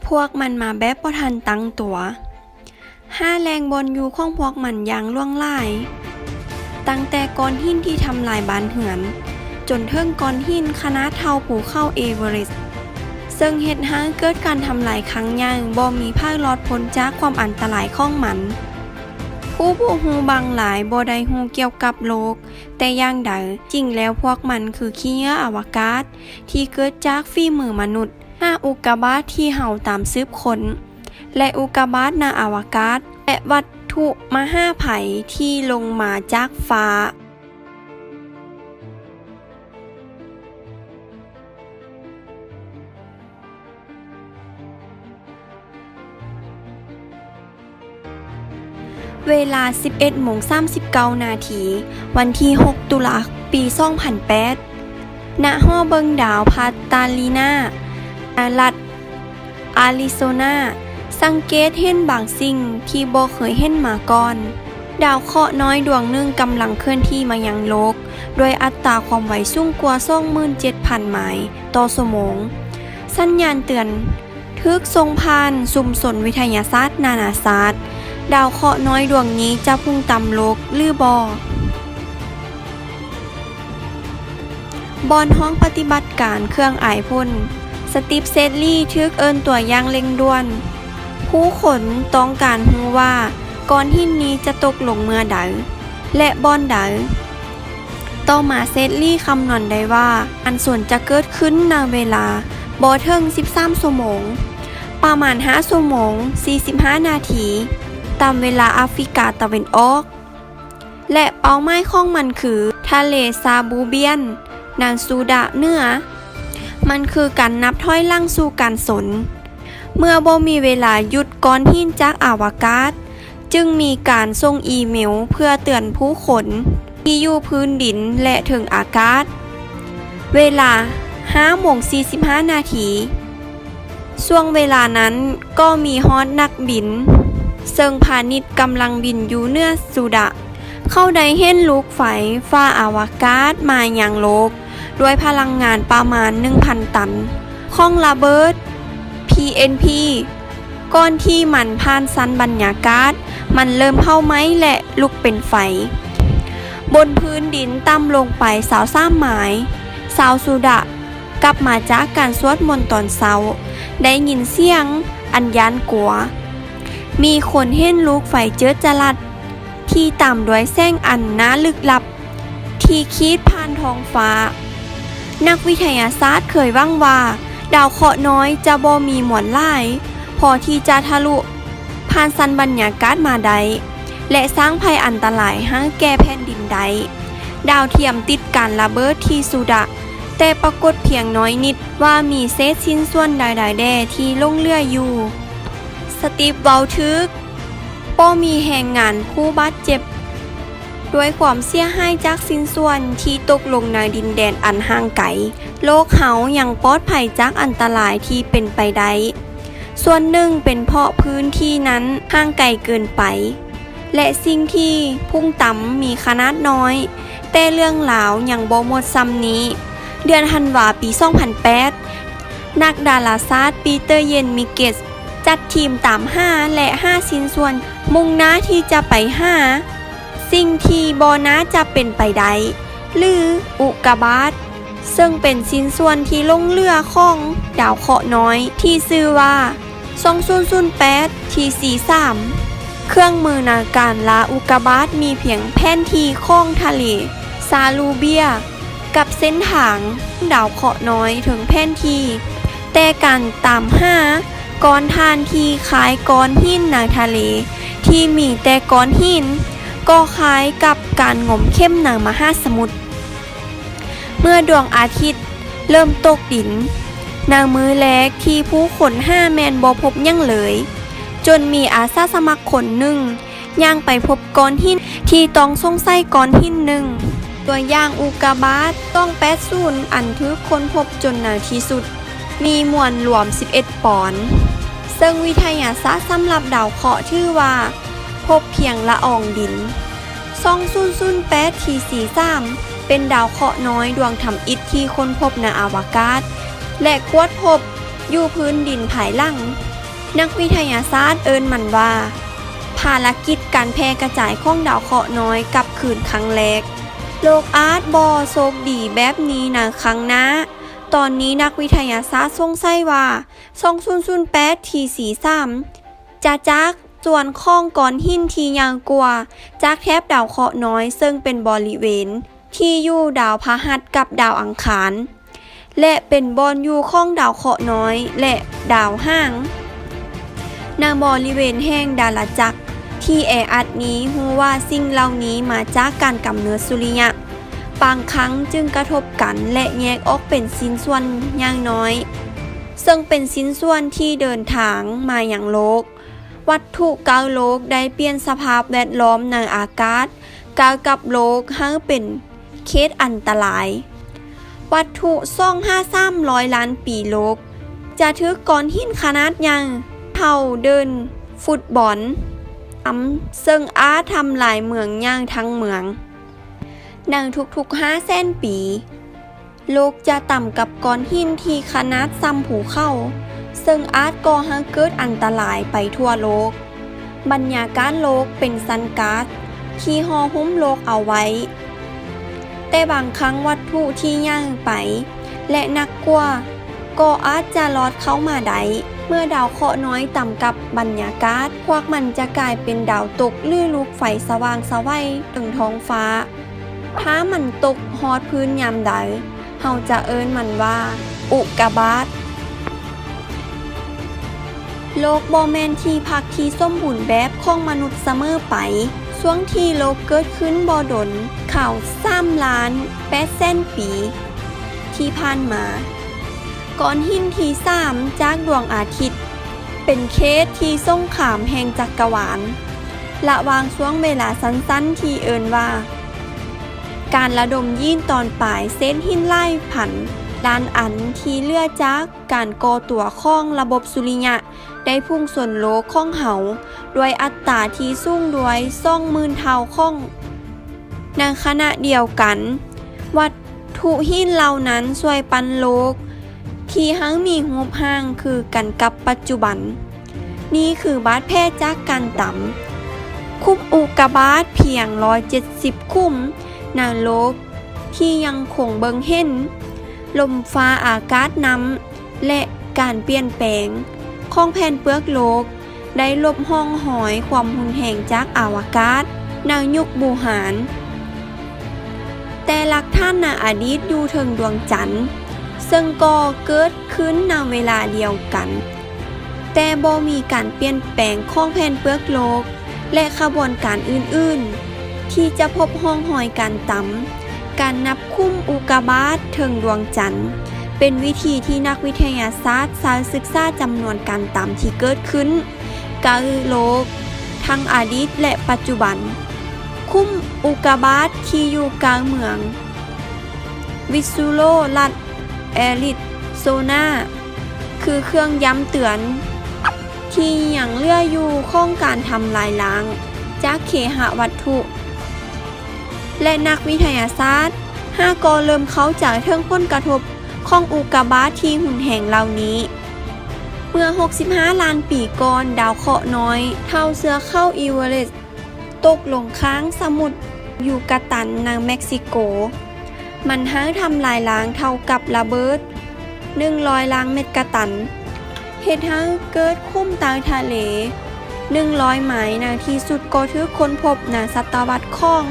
พวกมันมาแบบบ่ทันตั้งตัวห้าแรงบนอยู่ของพวกมันอย่างล่วงหลายตั้งแต่ก้อนหินที่ทำลายบ้านเหือนจนเทิงก้อนหินขนาดเท่าภูเขาเอเวอเรสต์ซึ่งเฮ็ดให้เกิดการทำลายครั้งใหญ่บ่มีภาครอดพ้นจากความอันตรายของมันผู้ฮู้บางหลายบ่ได้ฮู้เกี่ยวกับโลกแต่อย่างใดจริงแล้วพวกมันคือขี้เหงื่ออวกาศที่เกิดจากฝีมือมนุษย์5อุกกาบาตที่เฮาตามสืบค้นและอุกกาบาตในอวกาศและวัตถุมหาภัยที่ลงมาจากฟ้าเวลา 11:39 นาทีวันที่ 6 ตุลาปี 2008 ณ หอเบิงดาวพาตาลีนารัฐอาริโซนาสังเกตเห็นบางสิ่งที่บ่เคยเห็นมาก่อน ดาวเคราะห์น้อยดวงหนึ่งกำลังเคลื่อนที่มายังโลกด้วยอัตราความไวสูงกว่า 27,000 ไมล์ต่อชั่วโมงสัญญาณเตือนถูกส่งผ่านชุมชนวิทยาศาสตร์นานาชาติดาวเคราะห์น้อยดวงนี้จะพุ่งต่ำโลกหรือบ่บอนห้องปฏิบัติการเครื่องอายพ่นสตีฟ เซดลีย์ถูกเอิ้นตัวอย่างเร่งด่วนผู้คนต้องการรู้ว่าก้อนหินนี้จะตกลงเมื่อใดและบ่อนใดต่อมาเซดลีย์คำนวณได้ว่าอันส่วนจะเกิดขึ้นในเวลาบ่ถึง13 ชั่วโมงประมาณ5 ชั่วโมง 45 นาทีตามเวลาแอฟริกาตะวันออกและเป้าหมายของมันคือทะเลซาบูเบียนนางซูดาเหนือมันคือการนับถอยหลังสู่การสนเมื่อบ่มีเวลาหยุดก้อนหินจากอวกาศจึงมีการส่งอีเมลเพื่อเตือนผู้คนที่อยู่พื้นดินและถึงอากาศเวลา 5:45 นาทีช่วงเวลานั้นก็มีฮอดนักบินซึ่งพาณิชย์กำลังบินอยู่เหนือสุดะเข้าได้เห็นลูกไฟฟ้าอวกาศมายังโลกด้วยพลังงานประมาณ 1,000 ตันของระเบิด PNP ก่อนที่มันผ่านชั้นบรรยากาศมันเริ่มเผาไหม้และลุกเป็นไฟบนพื้นดินต่ำลงไป23 ไมล์ชาวสุดะกลับมาจากการสวดมนต์ตอนเช้าได้ยินเสียงอันย้านกลัวมีคนเห็นลูกไฟเจิดจรัสที่ต่ำด้วยแสงอันน่าลึกลับที่ขีดผ่านท้องฟ้านักวิทยาศาสตร์เคยหวังว่าดาวเคราะห์น้อยจะบ่มีมวลหลายพอที่จะทะลุผ่านชั้นบรรยากาศมาได้และสร้างภัยอันตรายให้แก่แผ่นดินได้ดาวเทียมติดการระเบิดที่สุดะแต่ปรากฏเพียงน้อยนิดว่ามีเศษชิ้นส่วนใดๆแด่ที่ลงเหลืออยู่สตีฟ เว้าถึกบ่มีแรงงานผู้บาดเจ็บด้วยความเสียหายจากชิ้นส่วนที่ตกลงในดินแดนอันห่างไกลโลกเฮายังปลอดภัยจากอันตรายที่เป็นไปได้ส่วนหนึ่งเป็นเพราะพื้นที่นั้นห่างไกลเกินไปและสิ่งที่พุ่งต่ำมีขนาดน้อยแต่เรื่องราวยังบ่หมดซ้ำนี้เดือนธันวาปี 2008 นักดาราศาสตร์ปีเตอร์ เยนมิเกสจัดทีมตามหาและ5ชิ้นส่วนมุ่งหน้าที่จะไปหาสิ่งที่บ่น่าจะเป็นไปได้หรืออุกกาบาตซึ่งเป็นชิ้นส่วนที่ลงเหลือของดาวเคราะห์น้อยที่ชื่อว่า2008 T43 เครื่องมือในการล่าอุกกาบาตมีเพียงแผนที่ของทะเลซาลูเบียกับเส้นทางดาวเคราะห์น้อยถึงแผนที่แต่การตามหาก้อนถ่านที่คล้ายก้อนหินในทะเลที่มีแต่ก้อนหินก็คล้ายกับการงมเข้มในมหาสมุทรเมื่อดวงอาทิตย์เริ่มตกดินในมื้อแรกที่ผู้คน5แม่นบ่พบหยังเลยจนมีอาสาสมัครคนหนึ่งย่างไปพบก้อนหินที่ต้องสงสัยก้อนหินหนึ่งตัวอย่างอุกกาบาตต้อง80อันทึกค้นพบจนในที่สุดมีมวลรวม11ปอนด์ซึ่งวิทยาศาสตร์สำหรับดาวเคราะห์ชื่อว่าพบเพียงละอองดิน2008 T43 เป็นดาวเคราะห์น้อยดวงทำอิฐที่ค้นพบในอวกาศและกวดพบอยู่พื้นดินภายหลัง นักวิทยาศาสตร์เอิ้นมันว่าภารกิจการแพร่กระจายของดาวเคราะห์น้อยกลับคืนครั้งแรกโลกอาจบ่โชคดีแบบนี้นะครั้งหน้าตอนนี้นักวิทยาศาสตร์สงสัยว่า2008 T43 จะจากส่วนข้องก้อนหินที่ยาวกว่าจากแถบดาวเคราะห์น้อยซึ่งเป็นบริเวณที่อยู่ดาวพฤหัสกับดาวอังคารและเป็นบอนอยู่ของดาวเคราะห์น้อยและดาวห้างณบริเวณแห่งดาราจักรที่แออัดนี้รู้ว่าสิ่งเหล่านี้มาจากการกำเนิดสุริยะบางครั้งจึงกระทบกันและแยกออกเป็นชิ้นส่วนอย่างน้อยซึ่งเป็นชิ้นส่วนที่เดินทางมาอย่างโลกวัตถุเกาโลกได้เปลี่ยนสภาพแวดล้อมในอากาศกาวกับโลกให้เป็นเคสอันตรายวัตถุ25300 ล้านปีโลกจะถือก้อนหินขนาดใหญ่เท่าเดินฟุตบอลซึ่งอาจทำลายเมืองย่างทั้งเมืองในทุกๆ500,000 ปีโลกจะต่ำกับก้อนหินที่ขนาดซ้ำภูเขาซึ่งอาจก่อให้เกิดอันตรายไปทั่วโลกบรรยากาศโลกเป็นซันก๊าซที่ห่อหุ้มโลกเอาไว้แต่บางครั้งวัตถุที่ย่างไปและหนักกว่าก็อาจจะลอดเข้ามาได้เมื่อดาวเคราะห์น้อยต่ำกับบรรยากาศพวกมันจะกลายเป็นดาวตกหรือลูกไฟสว่างไสวถึงท้องฟ้าถ้ามันตกฮอดพื้นยามใดเฮาจะเอิ้นมันว่าอุกกาบาตโลกบ่แม่นที่พักที่สมบูรณ์แบบของมนุษย์เสมอไปช่วงที่โลกเกิดขึ้นบ่ดนข่าว3,800,000 ปีที่ผ่านมาก้อนหินที่3จากดวงอาทิตย์เป็นเคสที่สงครามแห่งจักรวาลระหว่างช่วงเวลาสั้นๆที่เอิ้นว่าการระดมยิงตอนปลายเส้นหินไล่พันล้านอันที่เหลือจากการก่อตัวของระบบสุริยะได้พุ่งชนโลกของเฮาด้วยอัตราที่สูงด้วย20,000 เท่าของในขณะเดียวกันวัตถุหินเหล่านั้นช่วยปันโลกที่เฮามีรูปร่างคือกันกับปัจจุบันนี่คือบาดแผลจากการต่ำคุมอุกกาบาตเพียง170คุ้มในโลกที่ยังคงเบิ่งเห็นลมฟ้าอากาศน้ำและการเปลี่ยนแปลงของแผ่นเปลือกโลกได้ลบห้องหอยความรุนแรงจากอวกาศในยุคบูหานแต่หลักฐานในอดีตอยู่ถึงดวงจันทร์ซึ่งก็เกิดขึ้นในเวลาเดียวกันแต่บ่มีการเปลี่ยนแปลงของแผ่นเปลือกโลกและขบวนการอื่นๆที่จะพบห้องหอยการต่ำการนับคุ้มอุกกาบาตถึงดวงจันทร์เป็นวิธีที่นักวิทยาศาสตร์ศึกษาจำนวนการต่ำที่เกิดขึ้นกับโลกทั้งอดีตและปัจจุบันคุ้มอุกกาบาตที่อยู่กลางเมืองวิสซูโลรัฐแอริโซนาคือเครื่องย้ำเตือนที่ยังเหลืออยู่ของการทำลายล้างจากเคหะวัตถุและนักวิทยาศาสตร์ก็เริ่มเข้าใจถึงผลกระทบของอุกกาบาตที่หุนแหงเหล่านี้เมื่อ65 ล้านปีก่อนดาวเคราะห์น้อยเท่าเสือเข้าอีเวอเรสต์ตกลงค้างสมุทรยูกาตันในเม็กซิโกมันทำลายล้างเท่ากับระเบิด100 ล้านเมตรตันเฮ็ดให้เกิดคุ้มใต้ทะเล100 ไมล์ในที่สุดก็ถูกค้นพบในศตวรรษของ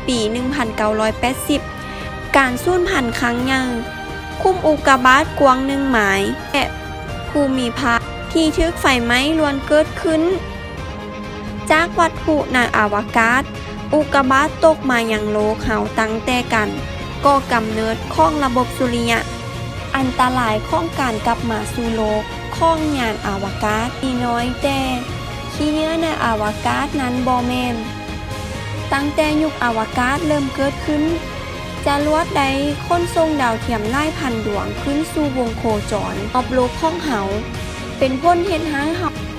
ปี 1980 การสูญพันธุ์ครั้งใหญ่คุ้มอุกกาบาตกว้าง1 ไมล์และภูมิภาคที่ถูกไฟไหม้ล้วนเกิดขึ้นจากวัตถุในอวกาศอุกกาบาตตกมายังโลกเฮาตั้งแต่กันก่อกำเนิดของระบบสุริยะอันตรายของการกลับมาสู่โลกของยานอวกาศมีน้อยแต่ขี้เหงื่อในอวกาศนั้นบ่แม่นตั้งแต่ยุคอวกาศเริ่มเกิดขึ้นจรวดใดขนส่งดาวเทียมหลายพันดวงขึ้นสู่วงโคจรรอบโลกของเฮาเป็นผลเฮ็ดให้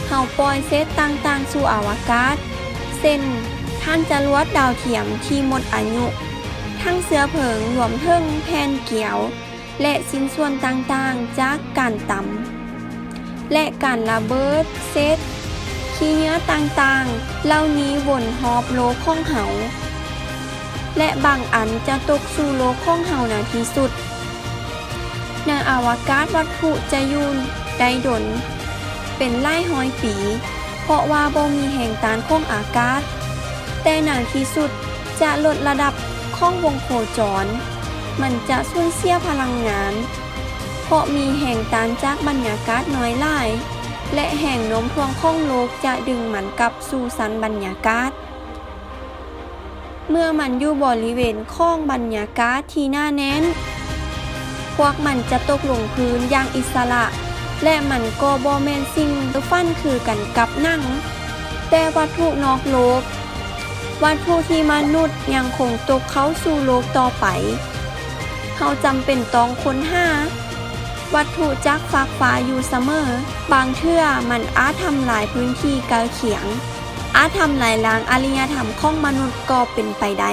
เฮาปล่อยเศษต่างๆสู่อวกาศเช่นท่านจรวดดาวเทียมที่หมดอายุทั้งเสื้อเผิงรวมถึงแผ่นเกี่ยวและชิ้นส่วนต่างๆจากการต่ำ และการระเบิดเซตขี้เหงื่อต่างๆเหล่านี้วนรอบโลกของเฮาและบางอันจะตกสู่โลกของเฮาในที่สุดในอวกาศวัตถุจะอยู่ได้ดนเป็นหลายร้อยปีเพราะว่าบ่มีแห่งต้านของอากาศแต่ในที่สุดจะลดระดับของวงโคจรมันจะสูญเสียพลังงานเพราะมีแห่งต้านจากบรรยากาศน้อยหลายและแห่งโน้มถ่วงของโลกจะดึงมันกลับสู่สันบรรยากาศเมื่อมันอยู่บริเวณของบรรยากาศที่หนาแน่นพวกมันจะตกลงพื้นอย่างอิสระและมันก็บ่แม่นสิ่งฟันคือกันกับหนังแต่วัตถุนอกโลกวัตถุที่มนุษย์ยังคงตกเข้าสู่โลกต่อไปเฮาจำเป็นต้องค้นหาวัตถุจากฟากฟ้าอยู่เสมอบางเทื่อมันอาจทำลายพื้นที่ใกล้เคียงอาจทำลายล้างอารยธรรมของมนุษย์ก็เป็นไปได้